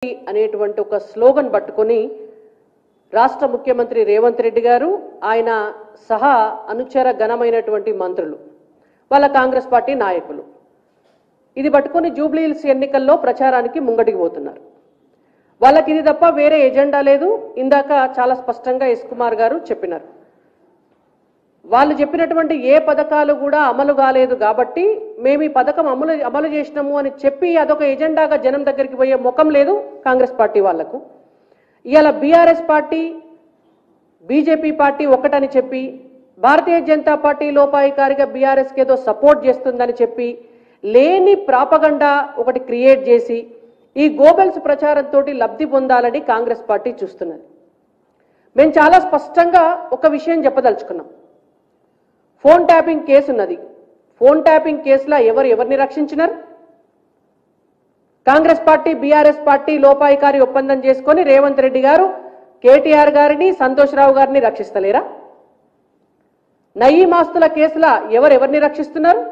అనేటువంటి ఒక స్లోగన్ పట్టుకొని రాష్ట్ర ముఖ్యమంత్రి రేవంత్ రెడ్డి గారు ఆయన సహా అనుచర గణమైనటువంటి మంత్రులు వాళ్ళ కాంగ్రెస్ పార్టీ నాయకులు ఇది పట్టుకొని జూబ్లీ హిల్స్ ఎన్నికల్లో ప్రచారానికి ముంగడికి పోతున్నారు. వాళ్ళకి ఇది తప్ప వేరే ఎజెండా లేదు. ఇందాక చాలా స్పష్టంగా ఎస్ కుమార్ గారు చెప్పినారు. వాళ్ళు చెప్పినటువంటి ఏ పథకాలు కూడా అమలు కాలేదు కాబట్టి మేము ఈ పథకం అమలు చేసినాము అని చెప్పి అదొక ఎజెండాగా జనం దగ్గరికి పోయే ముఖం లేదు కాంగ్రెస్ పార్టీ వాళ్లకు. ఇవాళ బీఆర్ఎస్ పార్టీ బీజేపీ పార్టీ ఒకటని చెప్పి భారతీయ జనతా పార్టీ లోపాయికారిగా బీఆర్ఎస్కి ఏదో సపోర్ట్ చేస్తుందని చెప్పి లేని ప్రాపగండా ఒకటి క్రియేట్ చేసి ఈ గోబెల్స్ ప్రచారంతో లబ్ధి పొందాలని కాంగ్రెస్ పార్టీ చూస్తున్నది. మేము చాలా స్పష్టంగా ఒక విషయం చెప్పదలుచుకున్నాం. ఫోన్ ట్యాపింగ్ కేసు ఉన్నది. ఫోన్ ట్యాపింగ్ కేసులో ఎవరిని రక్షించినారు? కాంగ్రెస్ పార్టీ బీఆర్ఎస్ పార్టీ లోపాయికారి ఒప్పందం చేసుకొని రేవంత్ రెడ్డి గారు కేటీఆర్ గారిని సంతోష్ రావు గారిని రక్షిస్తలేరా? నయీం ఆస్తుల కేసులో ఎవరిని రక్షిస్తున్నారు?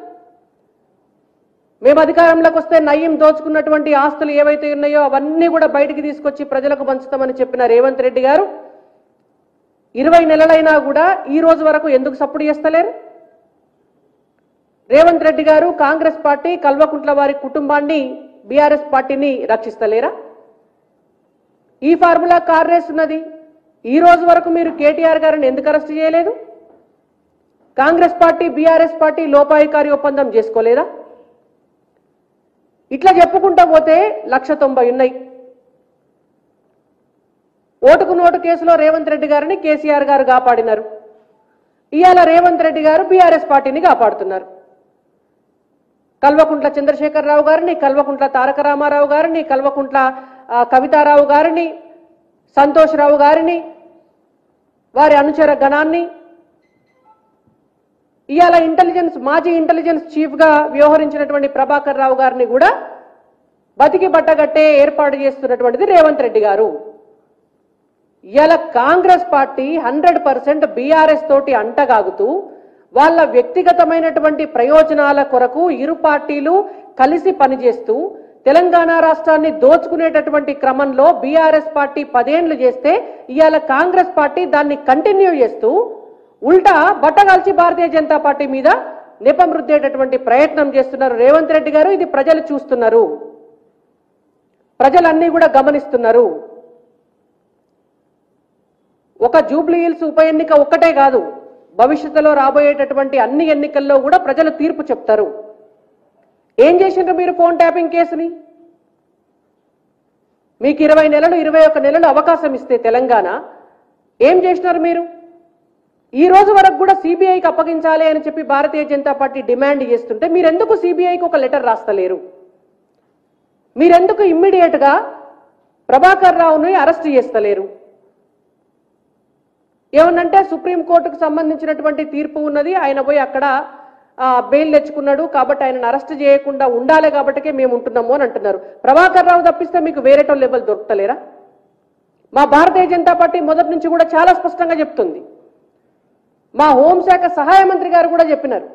మేము అధికారంలోకి వస్తే నయీం దోచుకున్నటువంటి ఆస్తులు ఏవైతే ఉన్నాయో అవన్నీ కూడా బయటికి తీసుకొచ్చి ప్రజలకు పంచుతామని చెప్పిన రేవంత్ రెడ్డి గారు 20 నెలలైనా కూడా ఈ రోజు వరకు ఎందుకు సపోర్ట్ చేస్తలేరు? రేవంత్ రెడ్డి గారు కాంగ్రెస్ పార్టీ కల్వకుంట్ల వారి కుటుంబాన్ని బీఆర్ఎస్ పార్టీని రక్షిస్తలేరా? ఈ ఫార్ములా కార్ రేస్ ఉన్నది. ఈ రోజు వరకు మీరు కేటీఆర్ గారిని ఎందుకు అరెస్ట్ చేయలేదు? కాంగ్రెస్ పార్టీ బీఆర్ఎస్ పార్టీ లోపాయికారి ఒప్పందం చేసుకోలేదా? ఇట్లా చెప్పుకుంటా పోతే 190 ఉన్నాయి. ఓటుకు నోటు కేసులో రేవంత్ రెడ్డి గారిని కేసీఆర్ గారు కాపాడినారు. ఇవాళ రేవంత్ రెడ్డి గారు బీఆర్ఎస్ పార్టీని కాపాడుతున్నారు. కల్వకుంట్ల చంద్రశేఖరరావు గారిని, కల్వకుంట్ల తారక రామారావు గారిని, కల్వకుంట్ల కవితారావు గారిని, సంతోష్ రావు గారిని, వారి అనుచర గణాన్ని, ఇవాళ మాజీ ఇంటెలిజెన్స్ చీఫ్ గా వ్యవహరించినటువంటి ప్రభాకర్ రావు గారిని కూడా బతికి బట్టగట్టే ఏర్పాటు చేస్తున్నటువంటిది రేవంత్ రెడ్డి గారు. ఇవాళ కాంగ్రెస్ పార్టీ 100% బీఆర్ఎస్ తోటి అంటగాగుతూ వాళ్ళ వ్యక్తిగతమైనటువంటి ప్రయోజనాల కొరకు ఇరు పార్టీలు కలిసి పనిచేస్తూ తెలంగాణ రాష్ట్రాన్ని దోచుకునేటటువంటి క్రమంలో బీఆర్ఎస్ పార్టీ 10 ఏళ్లు చేస్తే ఇవాళ కాంగ్రెస్ పార్టీ దాన్ని కంటిన్యూ చేస్తూ ఉల్టా బట్టగాల్చి భారతీయ జనతా పార్టీ మీద నెపం రుద్దేటటువంటి ప్రయత్నం చేస్తున్నారు రేవంత్ రెడ్డి గారు. ఇది ప్రజలు చూస్తున్నారు, ప్రజలన్నీ కూడా గమనిస్తున్నారు. ఒక జూబ్లీ హిల్స్ ఉప ఎన్నిక ఒక్కటే కాదు, భవిష్యత్తులో రాబోయేటటువంటి అన్ని ఎన్నికల్లో కూడా ప్రజలు తీర్పు చెప్తారు. ఏం చేసిండ్రు మీరు ఫోన్ ట్యాపింగ్ కేసుని? మీకు 20 నెలలు 21 నెలలు అవకాశం ఇస్తే తెలంగాణ ఏం చేసినారు మీరు? ఈ రోజు వరకు కూడా సిబిఐకి అప్పగించాలి అని చెప్పి భారతీయ జనతా పార్టీ డిమాండ్ చేస్తుంటే మీరెందుకు సిబిఐకి ఒక లెటర్ రాస్తలేరు? మీరెందుకు ఇమ్మీడియట్ గా ప్రభాకర్ రావుని అరెస్ట్ చేస్తలేరు? ఏమనంటే సుప్రీంకోర్టుకు సంబంధించినటువంటి తీర్పు ఉన్నది, ఆయన పోయి అక్కడ బెయిల్ తెచ్చుకున్నాడు కాబట్టి ఆయనను అరెస్ట్ చేయకుండా ఉండాలి కాబట్టికే మేము ఉంటున్నాము అని అంటున్నారు. ప్రభాకర్ రావు తప్పిస్తే మీకు వేరేటో లెవెల్ దొరుకుతలేరా? మా భారతీయ జనతా పార్టీ మొదటి నుంచి కూడా చాలా స్పష్టంగా చెప్తుంది. మా హోంశాఖ సహాయ మంత్రి గారు కూడా చెప్పినారు,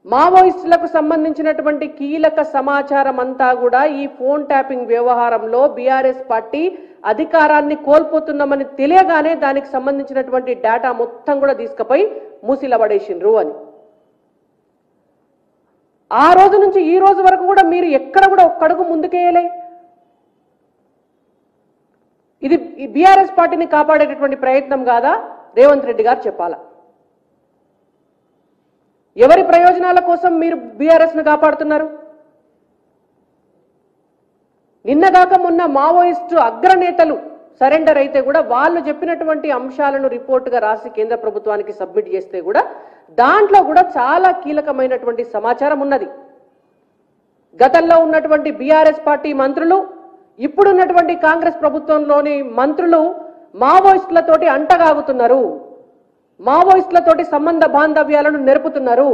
మావోయిస్టులకు సంబంధించినటువంటి కీలక సమాచారం అంతా కూడా ఈ ఫోన్ ట్యాపింగ్ వ్యవహారంలో బీఆర్ఎస్ పార్టీ అధికారాన్ని కోల్పోతున్నామని తెలియగానే దానికి సంబంధించినటువంటి డేటా మొత్తం కూడా తీసుకుపోయి మూసిలా పడేసిండ్రు అని. ఆ రోజు నుంచి ఈ రోజు వరకు కూడా మీరు ఎక్కడ కూడా ఒక్క అడుగు ముందుకేయలే. ఇది బీఆర్ఎస్ పార్టీని కాపాడేటటువంటి ప్రయత్నం కాదా? రేవంత్ రెడ్డి గారు చెప్పాలా. ఎవరి ప్రయోజనాల కోసం మీరు బీఆర్ఎస్ ను కాపాడుతున్నారు? నిన్నగాక మొన్న మావోయిస్టు అగ్రనేతలు సరెండర్ అయితే కూడా వాళ్ళు చెప్పినటువంటి అంశాలను రిపోర్టుగా రాసి కేంద్ర ప్రభుత్వానికి సబ్మిట్ చేస్తే కూడా దాంట్లో కూడా చాలా కీలకమైనటువంటి సమాచారం ఉన్నది. గతంలో ఉన్నటువంటి బీఆర్ఎస్ పార్టీ మంత్రులు, ఇప్పుడున్నటువంటి కాంగ్రెస్ ప్రభుత్వంలోని మంత్రులు మావోయిస్టులతోటి అంటగాగుతున్నారు, మావోయిస్టులతోటి సంబంధ బాంధవ్యాలను నెరుపుతున్నారు,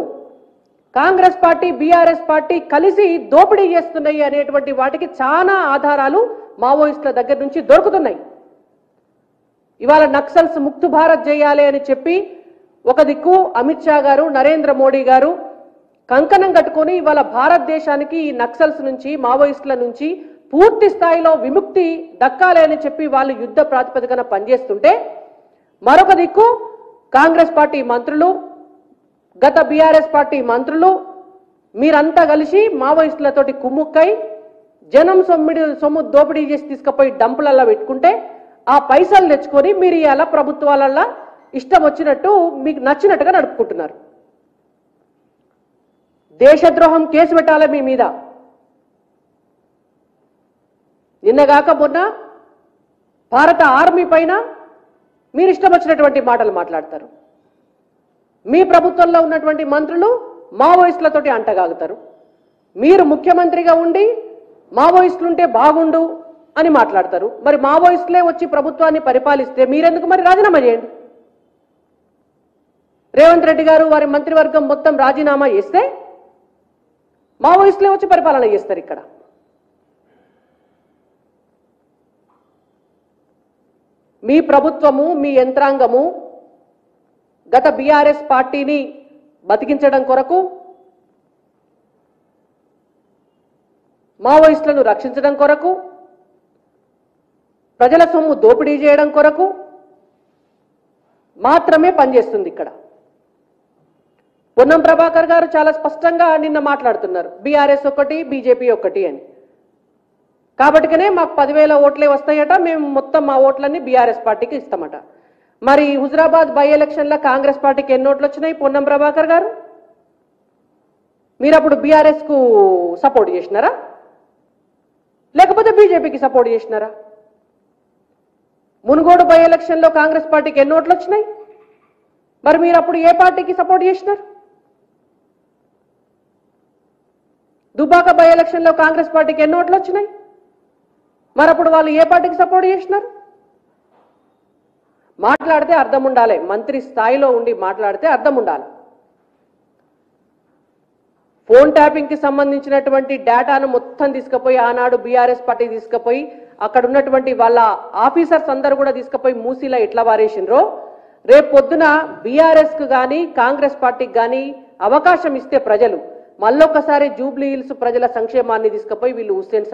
కాంగ్రెస్ పార్టీ బీఆర్ఎస్ పార్టీ కలిసి దోపిడీ చేస్తున్నాయి అనేటువంటి వాటికి చాలా ఆధారాలు మావోయిస్టుల దగ్గర నుంచి దొరుకుతున్నాయి. ఇవాళ నక్సల్స్ ముక్త్ భారత్ చేయాలి అని చెప్పి ఒక దిక్కు అమిత్ షా గారు, నరేంద్ర మోడీ గారు కంకణం కట్టుకొని ఇవాళ భారతదేశానికి ఈ నక్సల్స్ నుంచి మావోయిస్టుల నుంచి పూర్తి స్థాయిలో విముక్తి దక్కాలి అని చెప్పి వాళ్ళు యుద్ధ ప్రాతిపదికన పనిచేస్తుంటే మరొక దిక్కు కాంగ్రెస్ పార్టీ మంత్రులు గత బీఆర్ఎస్ పార్టీ మంత్రులు మీరంతా కలిసి మావోయిస్టులతోటి కుమ్ముక్కై జనం సొమ్ము దోపిడీ చేసి తీసుకుపోయి డంపులల్లో పెట్టుకుంటే ఆ పైసలు తెచ్చుకొని మీరు ఇలా ప్రభుత్వాలల్లో ఇష్టం వచ్చినట్టు మీకు నచ్చినట్టుగా నడుపుకుంటున్నారు. దేశద్రోహం కేసు పెట్టాలి మీ మీద. నిన్నగాక మొన్న భారత ఆర్మీ పైన మీరు ఇష్టం వచ్చినటువంటి మాటలు మాట్లాడతారు. మీ ప్రభుత్వంలో ఉన్నటువంటి మంత్రులు మావోయిస్టులతోటి అంటగాగుతారు. మీరు ముఖ్యమంత్రిగా ఉండి మావోయిస్టులుంటే బాగుండు అని మాట్లాడతారు. మరి మావోయిస్టులే వచ్చి ప్రభుత్వాన్ని పరిపాలిస్తే మీరెందుకు మరి రాజీనామా చేయండి. రేవంత్ రెడ్డి గారు వారి మంత్రివర్గం మొత్తం రాజీనామా చేస్తే మావోయిస్టులే వచ్చి పరిపాలన చేస్తారు. ఇక్కడ మీ ప్రభుత్వము మీ యంత్రాంగము గత బీఆర్ఎస్ పార్టీని బతికించడం కొరకు మావోయిస్టులను రక్షించడం కొరకు ప్రజల సొమ్ము దోపిడీ చేయడం కొరకు మాత్రమే పనిచేస్తుంది. ఇక్కడ పొన్నం ప్రభాకర్ గారు చాలా స్పష్టంగా నిన్న మాట్లాడుతున్నారు, బీఆర్ఎస్ ఒకటి బీజేపీ ఒకటి అని. కాబట్టికనే మాకు 10,000 ఓట్లే వస్తాయట, మేము మొత్తం మా ఓట్లన్నీ బీఆర్ఎస్ పార్టీకి ఇస్తామట. మరి హుజరాబాద్ బై ఎలక్షన్లో కాంగ్రెస్ పార్టీకి ఎన్ని ఓట్లు వచ్చినాయి పొన్నం ప్రభాకర్ గారు? మీరు అప్పుడు బీఆర్ఎస్ కు సపోర్ట్ చేసినారా లేకపోతే బీజేపీకి సపోర్ట్ చేసినారా? మునుగోడు బై ఎలక్షన్లో కాంగ్రెస్ పార్టీకి ఎన్ని ఓట్లు వచ్చినాయి? మరి మీరు అప్పుడు ఏ పార్టీకి సపోర్ట్ చేసినారు? దుబ్బాక బై ఎలక్షన్లో కాంగ్రెస్ పార్టీకి ఎన్ని ఓట్లు వచ్చినాయి? మరి అప్పుడు వాళ్ళు ఏ పార్టీకి సపోర్ట్ చేసినారు? మాట్లాడితే అర్థం ఉండాలి. మంత్రి స్థాయిలో ఉండి మాట్లాడితే అర్థం ఉండాలి. ఫోన్ ట్యాపింగ్ కి సంబంధించినటువంటి డేటాను మొత్తం తీసుకుపోయి ఆనాడు బీఆర్ఎస్ పార్టీ తీసుకుపోయి అక్కడ ఉన్నటువంటి వాళ్ళ ఆఫీసర్స్ అందరూ కూడా తీసుకుపోయి మూసీలో ఎట్లా వారేసినరో రేపు పొద్దున బీఆర్ఎస్ కు కానీ కాంగ్రెస్ పార్టీకి కానీ అవకాశం ఇస్తే ప్రజలు మళ్ళొక్కసారి జూబ్లీ హిల్స్ ప్రజల సంక్షేమాన్ని తీసుకుపోయి వీళ్ళు హుస్సేన్